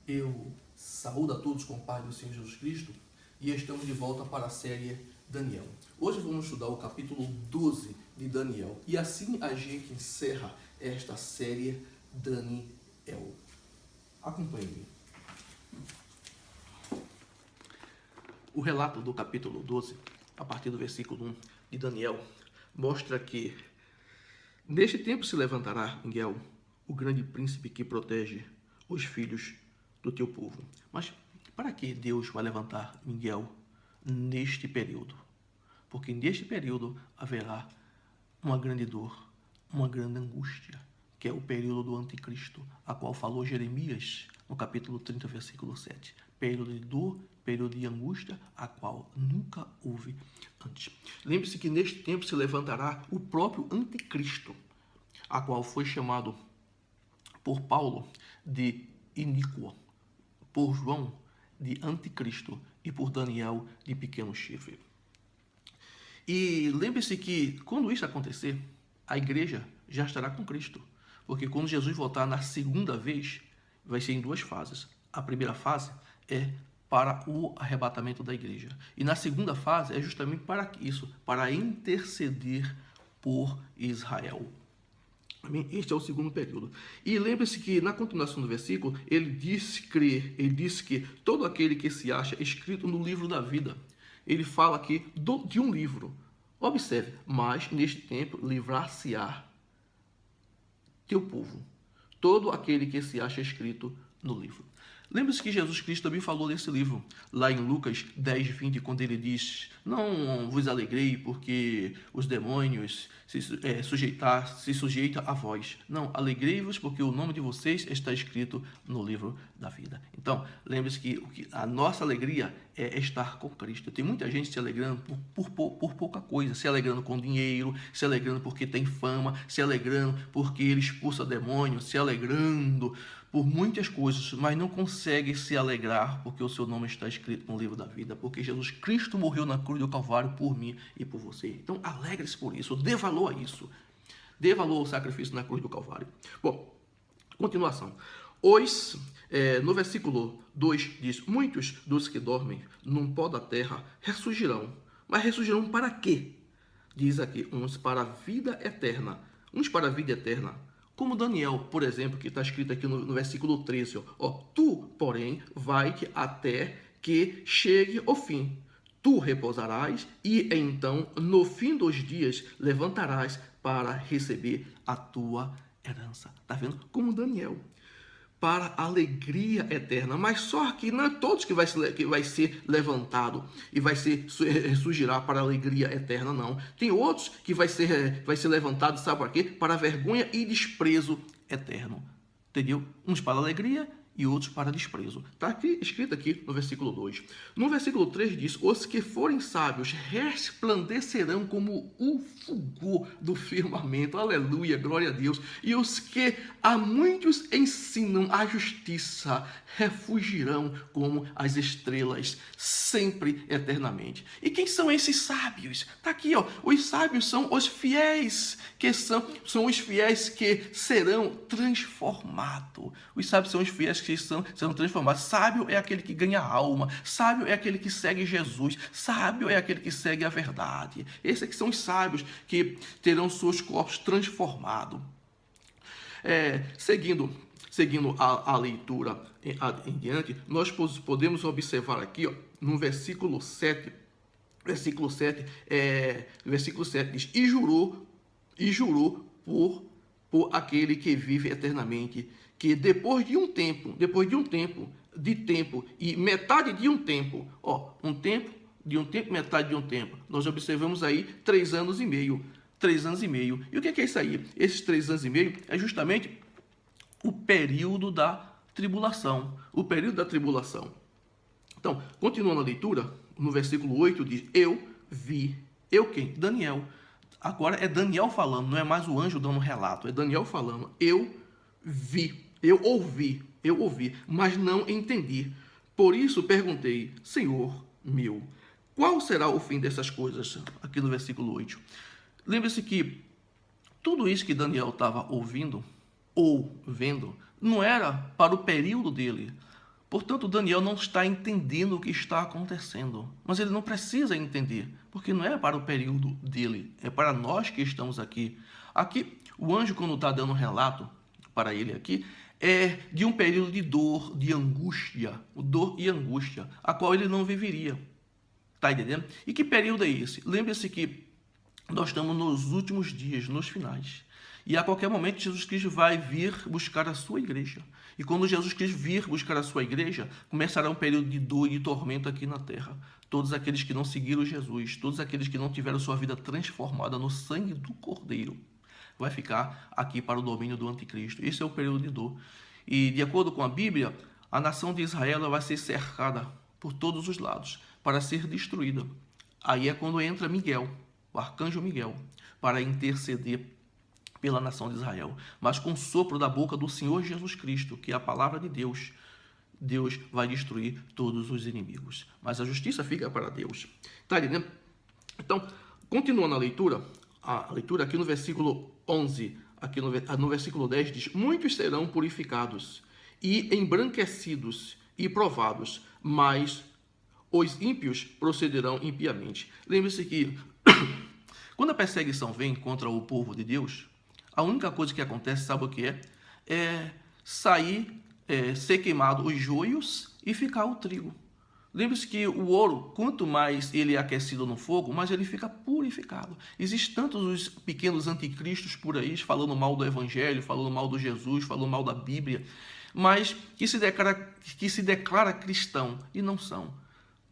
Eu saúdo a todos com o Pai do Senhor Jesus Cristo e estamos de volta para a série Daniel. Hoje vamos estudar o capítulo 12 de Daniel e assim a gente encerra esta série Daniel. Acompanhe-me. O relato do capítulo 12, a partir do versículo 1 de Daniel, mostra que neste tempo se levantará Miguel, o grande príncipe que protege os filhos do teu povo. Mas para que Deus vai levantar Miguel neste período? Porque neste período haverá uma grande dor, uma grande angústia, que é o período do anticristo, a qual falou Jeremias no capítulo 30, versículo 7. Período de dor, período de angústia, a qual nunca houve antes. Lembre-se que neste tempo se levantará o próprio anticristo, a qual foi chamado por Paulo de iníquo, por João de anticristo e por Daniel de pequeno chifre. E lembre-se que quando isso acontecer, a igreja já estará com Cristo, porque quando Jesus voltar na segunda vez, vai ser em duas fases. A primeira fase é para o arrebatamento da igreja. E na segunda fase é justamente para isso, para interceder por Israel. Este é o segundo período. E lembre-se que na continuação do versículo, ele diz que todo aquele que se acha escrito no livro da vida, ele fala aqui de um livro. Observe, mas neste tempo livrar-se-á teu povo, todo aquele que se acha escrito no livro. Lembre-se que Jesus Cristo também falou desse livro, lá em Lucas 10, 20, quando ele diz: não vos alegrei porque os demônios se sujeitam a vós. Não, alegrei-vos porque o nome de vocês está escrito no livro da vida. Então, lembre-se que a nossa alegria é estar com Cristo. Tem muita gente se alegrando por pouca coisa, se alegrando com dinheiro, se alegrando porque tem fama, se alegrando porque ele expulsa demônios, se alegrando por muitas coisas, mas não consegue se alegrar porque o seu nome está escrito no livro da vida, porque Jesus Cristo morreu na cruz do Calvário por mim e por você. Então alegre-se por isso, dê valor a isso, dê valor ao sacrifício na cruz do Calvário. Bom, continuação. No versículo 2 diz: muitos dos que dormem num pó da terra ressurgirão, mas ressurgirão para quê? Diz aqui, uns para a vida eterna, como Daniel, por exemplo, que está escrito aqui no versículo 13. Tu, porém, vai-te até que chegue o fim. Tu repousarás e então, no fim dos dias, levantarás para receber a tua herança. Está vendo? Como Daniel. Para a alegria eterna, mas só que não é todos que vai ser levantado e ressurgirá para a alegria eterna, não. Tem outros que vai ser levantado, sabe para quê? Para a vergonha e desprezo eterno. Entendeu? Uns para a alegria e outros para desprezo. Está escrito aqui no versículo 2. No versículo 3 diz: os que forem sábios resplandecerão como o fulgor do firmamento. Aleluia, glória a Deus. E os que a muitos ensinam a justiça refugirão como as estrelas, sempre, eternamente. E quem são esses sábios? Está aqui, os sábios são os fiéis, são os fiéis que serão transformados. Os sábios são os fiéis que serão transformados. Sábio é aquele que ganha alma, sábio é aquele que segue Jesus, sábio é aquele que segue a verdade. Esses aqui são os sábios que terão seus corpos transformados. Seguindo a leitura em diante, nós podemos observar aqui, no versículo 7, versículo 7 diz: e jurou por aquele que vive eternamente, que depois de um tempo e metade de um tempo, metade de um tempo, nós observamos aí 3 anos e meio. 3 anos e meio. E o que é isso aí? Esses 3 anos e meio é justamente o período da tribulação. O período da tribulação. Então, continuando a leitura, no versículo 8 diz: eu vi. Eu quem? Daniel. Agora é Daniel falando, não é mais o anjo dando relato, é Daniel falando. Eu vi, eu ouvi, mas não entendi. Por isso perguntei: Senhor meu, qual será o fim dessas coisas? Aqui no versículo 8. Lembre-se que tudo isso que Daniel estava ouvindo ou vendo não era para o período dele. Portanto, Daniel não está entendendo o que está acontecendo. Mas ele não precisa entender, porque não é para o período dele, é para nós que estamos aqui. Aqui, o anjo, quando está dando um relato para ele aqui, é de um período de dor e angústia, a qual ele não viveria. Está entendendo? E que período é esse? Lembre-se que nós estamos nos últimos dias, nos finais. E a qualquer momento Jesus Cristo vai vir buscar a sua igreja. E quando Jesus Cristo vir buscar a sua igreja, começará um período de dor e de tormento aqui na terra. Todos aqueles que não seguiram Jesus, todos aqueles que não tiveram sua vida transformada no sangue do Cordeiro, vai ficar aqui para o domínio do anticristo. Esse é o período de dor. E de acordo com a Bíblia, a nação de Israel vai ser cercada por todos os lados para ser destruída. Aí é quando entra Miguel, o arcanjo Miguel, para interceder pela nação de Israel. Mas com o sopro da boca do Senhor Jesus Cristo, que é a palavra de Deus, Deus vai destruir todos os inimigos. Mas a justiça fica para Deus. Tá entendendo? Então, continuando a leitura aqui no versículo 11, aqui no versículo 10 diz: muitos serão purificados e embranquecidos e provados, mas os ímpios procederão impiamente. Lembre-se que quando a perseguição vem contra o povo de Deus, a única coisa que acontece, sabe o que é? É sair, ser queimado os joios e ficar o trigo. Lembre-se que o ouro, quanto mais ele é aquecido no fogo, mais ele fica purificado. Existem tantos os pequenos anticristos por aí, falando mal do Evangelho, falando mal do Jesus, falando mal da Bíblia, mas que se declara cristão e não são.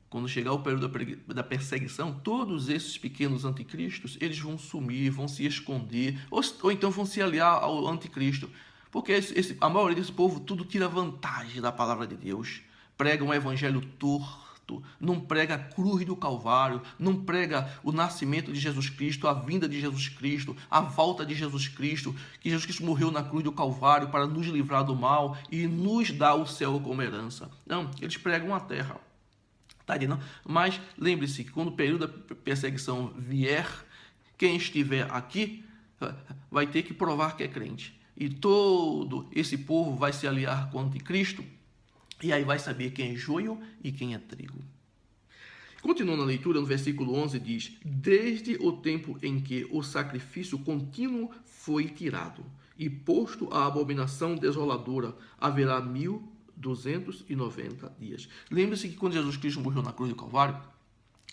Quando chegar o período da perseguição, todos esses pequenos anticristos, eles vão sumir, vão se esconder, ou então vão se aliar ao anticristo. Porque a maioria desse povo tudo tira vantagem da palavra de Deus. Prega um evangelho torto, não prega a cruz do Calvário, não prega o nascimento de Jesus Cristo, a vinda de Jesus Cristo, a volta de Jesus Cristo, que Jesus Cristo morreu na cruz do Calvário para nos livrar do mal e nos dar o céu como herança. Não, eles pregam a terra. Tá entendendo? Mas lembre-se que quando o período da perseguição vier, quem estiver aqui vai ter que provar que é crente. E todo esse povo vai se aliar com o anticristo, e aí vai saber quem é joio e quem é trigo. Continuando a leitura, no versículo 11 diz: desde o tempo em que o sacrifício contínuo foi tirado e posto a abominação desoladora, haverá 1290 dias. Lembre-se que quando Jesus Cristo morreu na cruz do Calvário,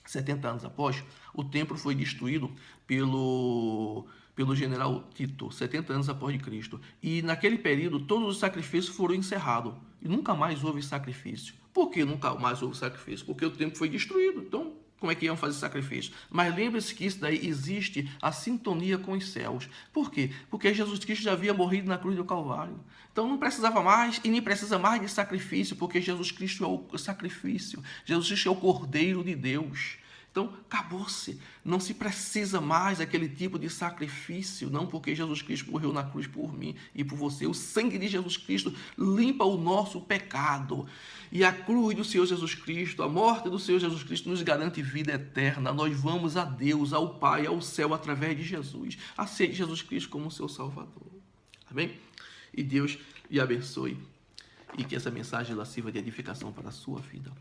70 anos após, o templo foi destruído pelo general Tito, 70 anos após de Cristo. E naquele período, todos os sacrifícios foram encerrados. E nunca mais houve sacrifício. Por que nunca mais houve sacrifício? Porque o templo foi destruído. Então, como é que iam fazer sacrifício? Mas lembre-se que isso daí existe a sintonia com os céus. Por quê? Porque Jesus Cristo já havia morrido na cruz do Calvário. Então não precisava mais e nem precisa mais de sacrifício, porque Jesus Cristo é o sacrifício. Jesus Cristo é o Cordeiro de Deus. Então, acabou-se. Não se precisa mais aquele tipo de sacrifício, não, porque Jesus Cristo morreu na cruz por mim e por você. O sangue de Jesus Cristo limpa o nosso pecado. E a cruz do Senhor Jesus Cristo, a morte do Senhor Jesus Cristo nos garante vida eterna. Nós vamos a Deus, ao Pai, ao céu, através de Jesus. Aceite Jesus Cristo como seu Salvador. Amém? E Deus lhe abençoe. E que essa mensagem ela sirva de edificação para a sua vida.